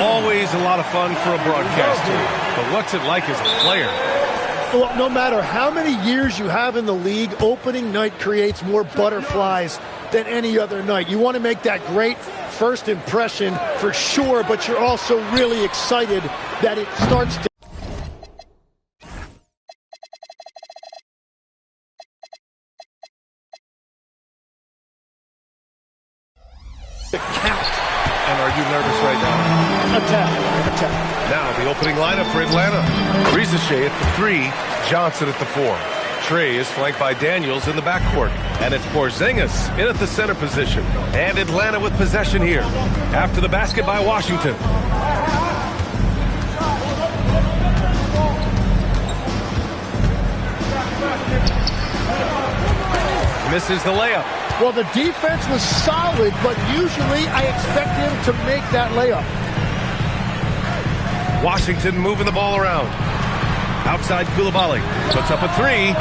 always a lot of fun for a broadcaster. But what's it like as a player? Well, no matter how many years you have in the league, opening night creates more butterflies than any other night. You want to make that great first impression for sure, but you're also really excited that it starts to count. And are you nervous right now? Attack. Now the opening lineup for Atlanta. Risacher at the 3, Johnson at the 4. Trae is flanked by Daniels in the backcourt. And it's Porzingis in at the center position. And Atlanta with possession here. After the basket by Washington. Misses the layup. Well, the defense was solid, but usually I expect him to make that layup. Washington moving the ball around. Outside Coulibaly. Puts up a 3.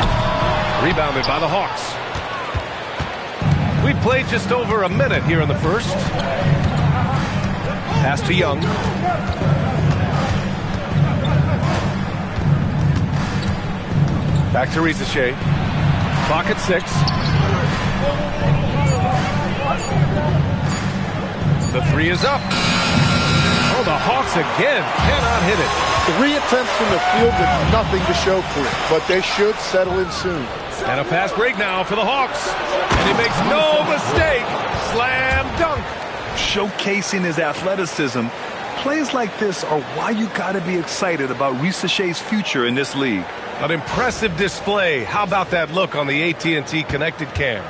Rebounded by the Hawks. We played just over a minute here in the first. Pass to Young. Back to Risacher. Clock at 6. The 3 is up. Oh, the Hawks again cannot hit it. 3 attempts from the field with nothing to show for it, but they should settle in soon. And a fast break now for the Hawks. And he makes no mistake. Slam dunk. Showcasing his athleticism. Plays like this are why you got to be excited about Risacher's future in this league. An impressive display. How about that look on the AT&T connected cam?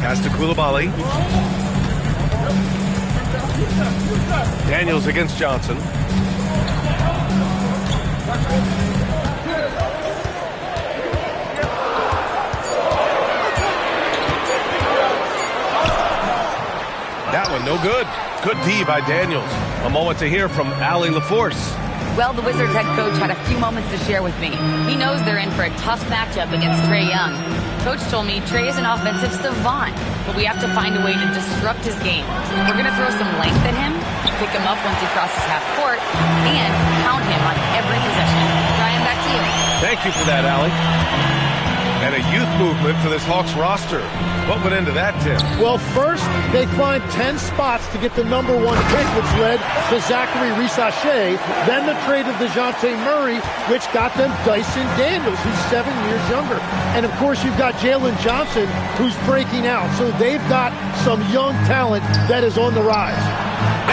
Pass to Coulibaly. Daniels against Johnson. That one no good. Good D by Daniels. A moment to hear from Allie LaForce. Well, the Wizards head coach had a few moments to share with me. He knows they're in for a tough matchup against Trae Young. Coach told me Trae is an offensive savant, but we have to find a way to disrupt his game. We're going to throw some length at him, pick him up once he crosses half court, and pound him on every possession. Ryan, back to you. Thank you for that, Allie. And a youth movement for this Hawks roster. What went into that, Tim? Well, first, they climbed 10 spots to get the #1 pick, which led to Zachary Risacher. Then the trade of DeJounte Murray, which got them Dyson Daniels, who's 7 years younger. And, of course, you've got Jalen Johnson, who's breaking out. So they've got some young talent that is on the rise.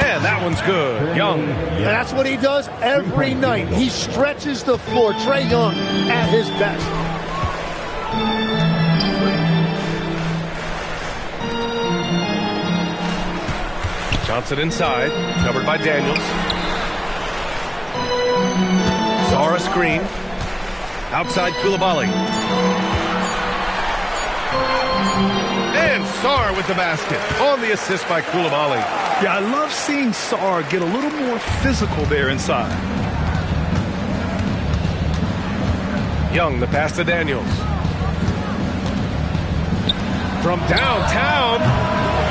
And that one's good. Young. And that's what he does every night. He stretches the floor. Trae Young at his best. Johnson inside, covered by Daniels. Zara screen. Outside Coulibaly. And Sarr with the basket. On the assist by Coulibaly. Yeah, I love seeing Sarr get a little more physical there inside. Young, the pass to Daniels. From downtown,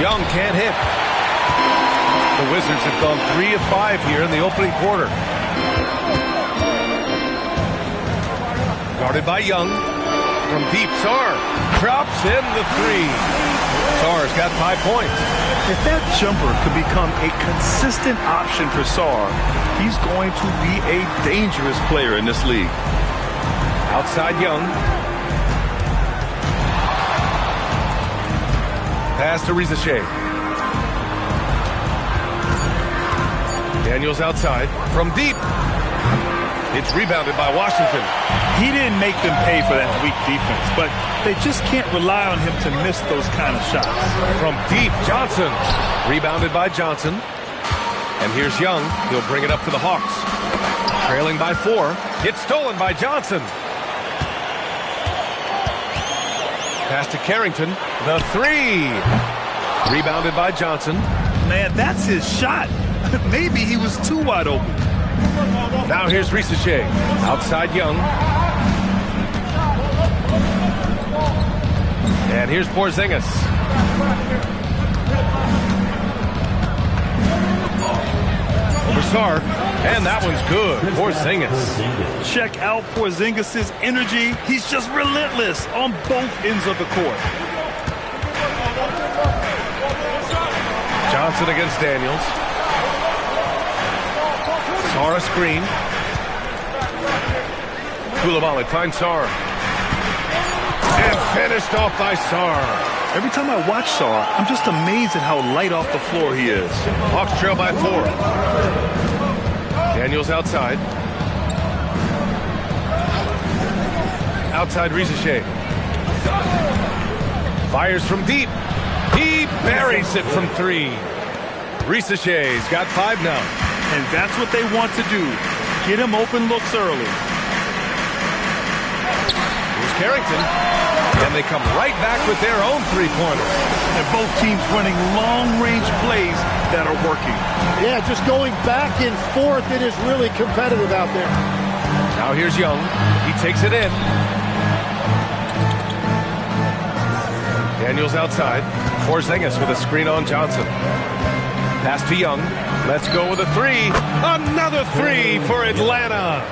Young can't hit. The Wizards have gone 3 of 5 here in the opening quarter. Guarded by Young. From deep, Sarr drops in the 3. Sarr's got 5 points. If that jumper could become a consistent option for Sarr, he's going to be a dangerous player in this league. Outside Young. Pass to Risacher. Daniels outside. From deep. It's rebounded by Washington. He didn't make them pay for that weak defense, but they just can't rely on him to miss those kind of shots. From deep, Johnson. Rebounded by Johnson. And here's Young. He'll bring it up to the Hawks. Trailing by 4. Gets stolen by Johnson. Pass to Carrington. The 3. Rebounded by Johnson. Man, that's his shot. Maybe he was too wide open. Now here's Risacher. Outside Young. And here's Porzingis. Sarr, and that one's good. Porzingis. Check out Porzingis' energy. He's just relentless on both ends of the court. Johnson against Daniels. Sarr a screen. Coulibaly finds Sarr. And finished off by Sarr. Every time I watch Sarr, I'm just amazed at how light off the floor he is. Hawks trail by 4. Daniels outside. Outside Risacher. Fires from deep. He buries it from 3. Risacher's got 5 now. And that's what they want to do. Get him open looks early. Here's Carrington. And they come right back with their own 3-pointer. And both teams running long-range plays that are working. Yeah, just going back and forth. It is really competitive out there. Now here's Young. He takes it in. Daniels outside. Porzingis with a screen on Johnson. Pass to Young. Let's go with a 3. Another 3 for Atlanta.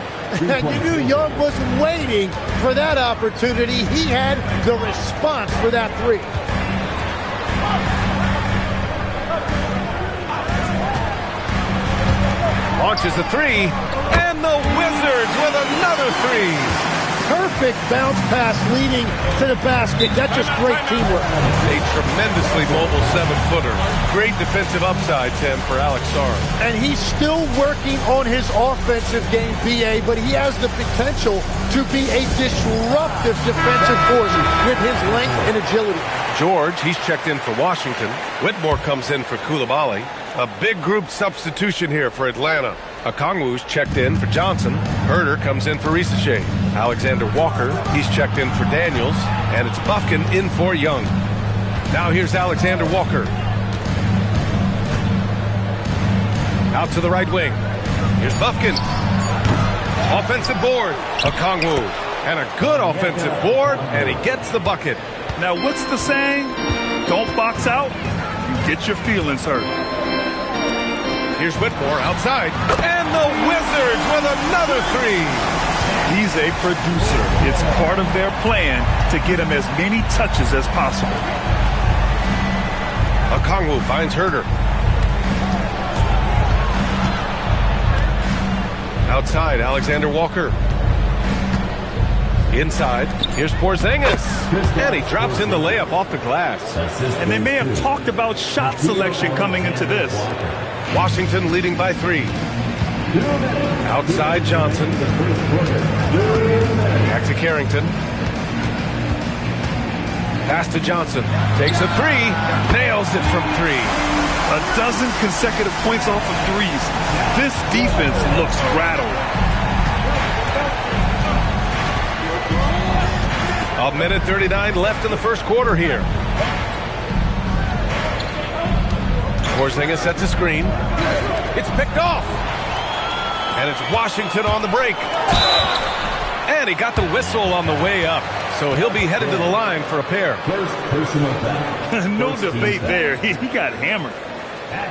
And you knew Young wasn't waiting for that opportunity. He had the response for that 3. Launches a 3, and the Wizards with another 3. Perfect bounce pass leading to the basket. That's just great teamwork. A tremendously mobile 7-footer. Great defensive upside, Tim, for Alex Sarr. And he's still working on his offensive game, B.A., but he has the potential to be a disruptive defensive force with his length and agility. George, he's checked in for Washington. Whitmore comes in for Coulibaly. A big group substitution here for Atlanta. Okongwu's checked in for Johnson. Herder comes in for Risacher. Alexander Walker, he's checked in for Daniels. And it's Bufkin in for Young. Now here's Alexander Walker. Out to the right wing. Here's Bufkin. Offensive board. Okongwu. And a good offensive board, and he gets the bucket. Now, what's the saying? Don't box out, you get your feelings hurt. Here's Whitmore outside. And the Wizards with another 3. He's a producer. It's part of their plan to get him as many touches as possible. Okongwu finds Herder. Outside, Alexander Walker. Inside, here's Porzingis. And he drops in the layup off the glass. And they may have talked about shot selection coming into this. Washington leading by 3. Outside Johnson. Back to Carrington. Pass to Johnson. Takes a 3. Nails it from 3. A dozen consecutive points off of threes. This defense looks rattled. A minute 39 left in the first quarter here. Porzingis sets a screen. It's picked off. And it's Washington on the break. And he got the whistle on the way up. So he'll be headed to the line for a pair. No debate there. He got hammered.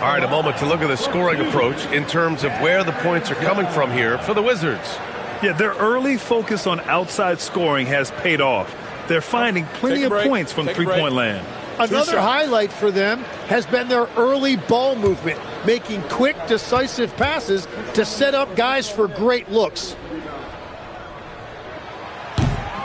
All right, a moment to look at the scoring approach in terms of where the points are coming from here for the Wizards. Yeah, their early focus on outside scoring has paid off. They're finding plenty of points from three-point land. Another highlight for them has been their early ball movement, making quick, decisive passes to set up guys for great looks.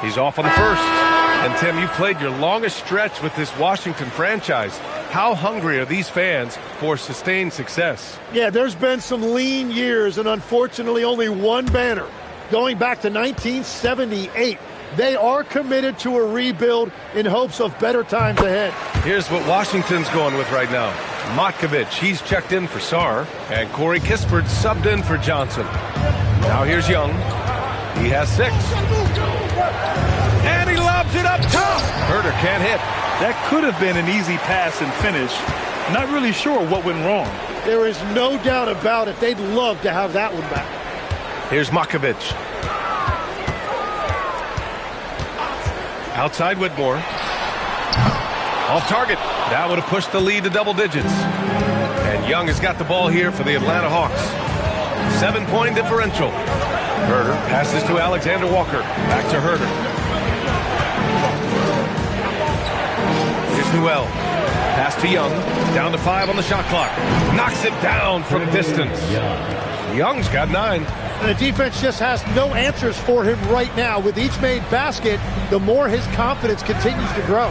He's off on the first. And, Tim, you played your longest stretch with this Washington franchise. How hungry are these fans for sustained success? Yeah, there's been some lean years and, unfortunately, only one banner. Going back to 1978, they are committed to a rebuild in hopes of better times ahead. Here's what Washington's going with right now. Matkovic, he's checked in for Sarr, and Corey Kispert subbed in for Johnson. Now here's Young. He has 6. And he lobs it up top. Herder can't hit. That could have been an easy pass and finish. Not really sure what went wrong. There is no doubt about it. They'd love to have that one back. Here's Matkovic. Outside Whitmore. Off target. That would have pushed the lead to double digits. And Young has got the ball here for the Atlanta Hawks. 7-point differential. Herder passes to Alexander Walker. Back to Herder. Here's Newell. Pass to Young. Down to 5 on the shot clock. Knocks it down from distance. Young's got 9. And the defense just has no answers for him right now. With each made basket, the more his confidence continues to grow.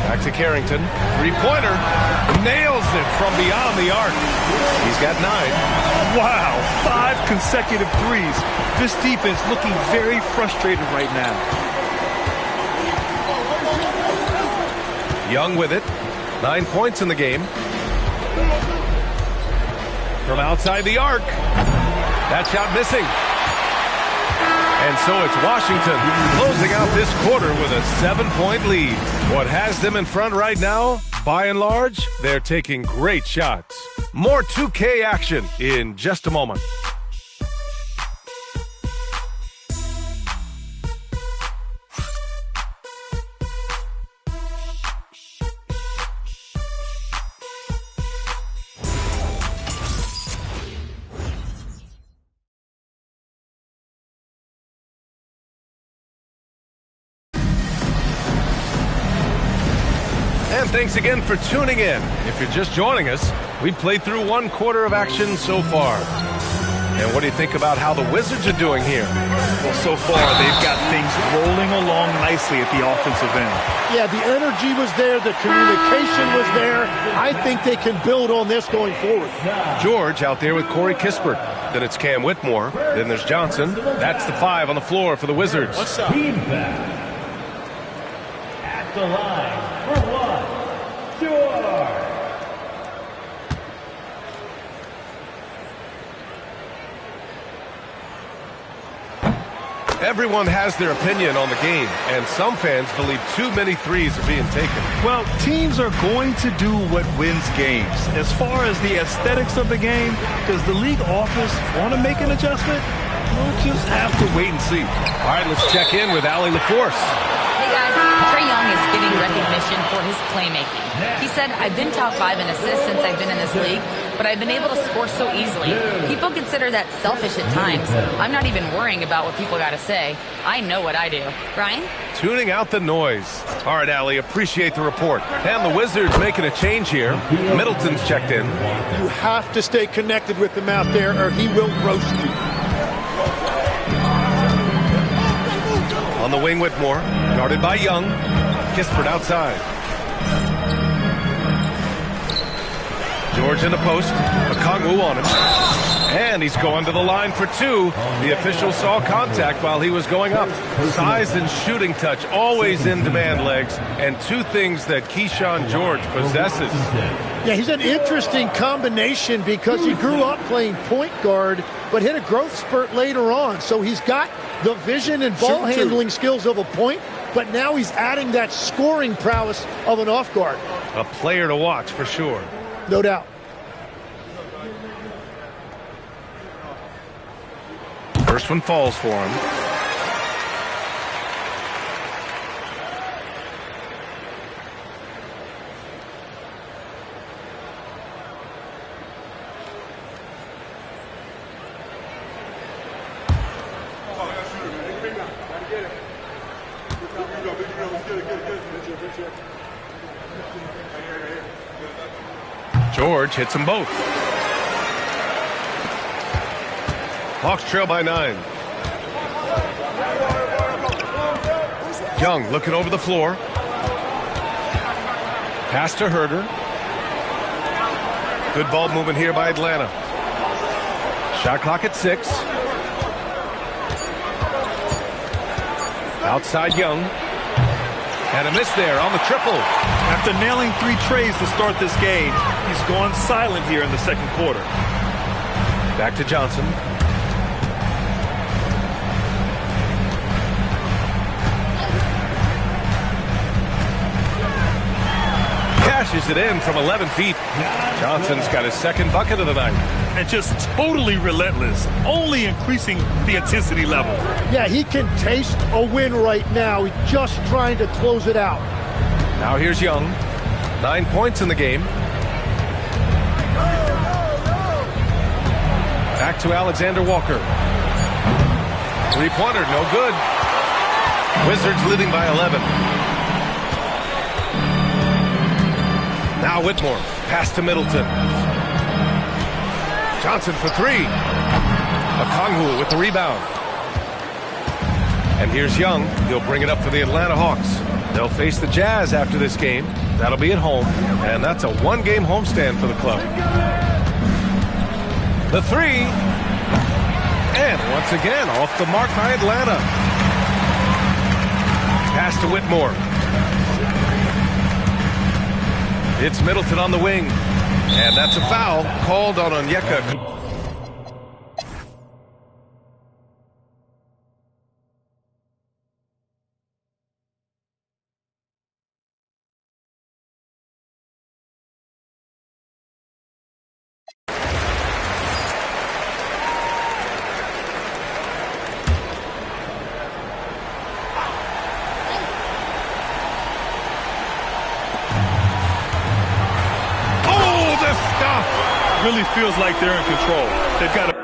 Back to Carrington. Three-pointer. Nails it from beyond the arc. He's got 9. Wow, 5 consecutive threes. This defense looking very frustrated right now. Young with it. 9 points in the game. From outside the arc. That shot missing. And so it's Washington closing out this quarter with a 7-point lead. What has them in front right now, by and large, they're taking great shots. More 2K action in just a moment. And thanks again for tuning in. If you're just joining us, we've played through 1 quarter of action so far. And what do you think about how the Wizards are doing here? Well, so far, they've got things rolling along nicely at the offensive end. Yeah, the energy was there. The communication was there. I think they can build on this going forward. George out there with Corey Kispert. Then it's Cam Whitmore. Then there's Johnson. That's the 5 on the floor for the Wizards. Team foul. At the line for 1, George. Everyone has their opinion on the game, and some fans believe too many threes are being taken. Well, teams are going to do what wins games. As far as the aesthetics of the game, does the league office want to make an adjustment? We'll just have to wait and see. All right, let's check in with Allie LaForce. Hey guys, Trae Young is getting recognition for his playmaking. He said, I've been top 5 in assists since I've been in this league, but I've been able to score so easily. People consider that selfish at times. I'm not even worrying about what people got to say. I know what I do. Brian? Tuning out the noise. All right, Allie, appreciate the report. And the Wizards making a change here. Middleton's checked in. You have to stay connected with him out there or he will roast you. On the wing, Whitmore, guarded by Young. Kispert outside. George in the post. Okongwu on him. And he's going to the line for 2. The official saw contact while he was going up. Size and shooting touch, always in demand, Legs. And 2 things that Keyshawn George possesses. Yeah, he's an interesting combination because he grew up playing point guard, but hit a growth spurt later on. So he's got the vision and ball handling skills of a point, but now he's adding that scoring prowess of an off guard. A player to watch for sure. No doubt. First one falls for him. George hits them both. Hawks trail by 9. Young looking over the floor. Pass to Herder. Good ball movement here by Atlanta. Shot clock at 6. Outside Young. And a miss there on the triple. After nailing 3 trays to start this game, he's gone silent here in the second quarter. Back to Johnson. Cashes it in from 11 feet. Johnson's got his second bucket of the night. And just totally relentless, only increasing the intensity level. Yeah, he can taste a win right now. He's just trying to close it out. Now here's Young. 9 points in the game. Back to Alexander Walker. Three-pointer, no good. Wizards leading by 11. Now Whitmore. Pass to Middleton. Johnson for three. Okongwu with the rebound. And here's Young. He'll bring it up for the Atlanta Hawks. They'll face the Jazz after this game. That'll be at home. And that's a one-game homestand for the club. The three. And once again, off the mark by Atlanta. Pass to Whitmore. It's Middleton on the wing. And that's a foul called on Onyeka. Really feels like they're in control. They've got a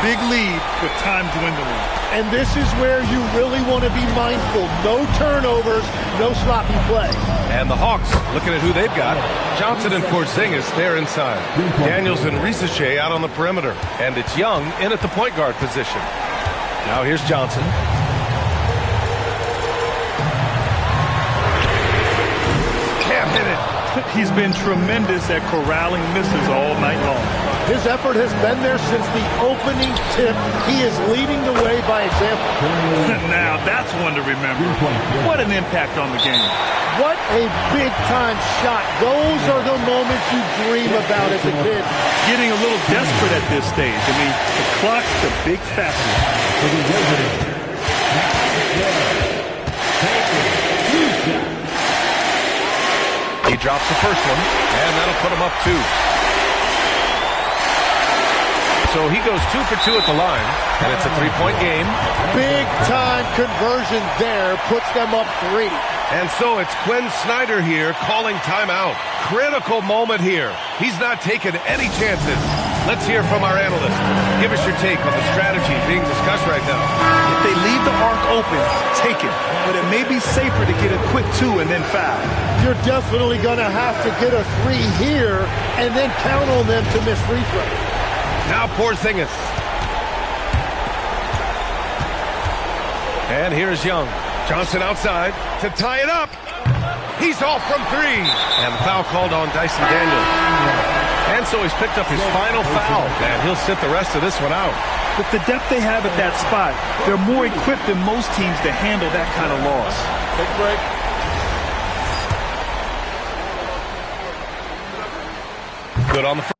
big lead with time dwindling. And this is where you really want to be mindful. No turnovers, no sloppy play. And the Hawks, looking at who they've got. Johnson and Porzingis, they're inside. Daniels and Risache out on the perimeter. And it's Young in at the point guard position. Now here's Johnson. Can't hit it. He's been tremendous at corralling misses all night long. His effort has been there since the opening tip. He is leading the way by example. Now, that's one to remember. What an impact on the game. What a big-time shot. Those are the moments you dream about as a kid. Getting a little desperate at this stage. I mean, the clock's the big factor. He drops the first one, and that'll put him up 2. So he goes 2 for 2 at the line, and it's a three-point game. Big-time conversion there puts them up 3. And so it's Quinn Snyder here calling timeout. Critical moment here. He's not taking any chances. Let's hear from our analyst. Give us your take on the strategy being discussed right now. If they leave the arc open, take it. But it may be safer to get a quick 2 and then foul. You're definitely going to have to get a 3 here and then count on them to miss free throw. Now Porzingis. And here's Young. Johnson outside to tie it up. He's off from 3. And the foul called on Dyson Daniels. And so he's picked up his final foul, and he'll sit the rest of this one out. With the depth they have at that spot, they're more equipped than most teams to handle that kind of loss. Take a break. Good on the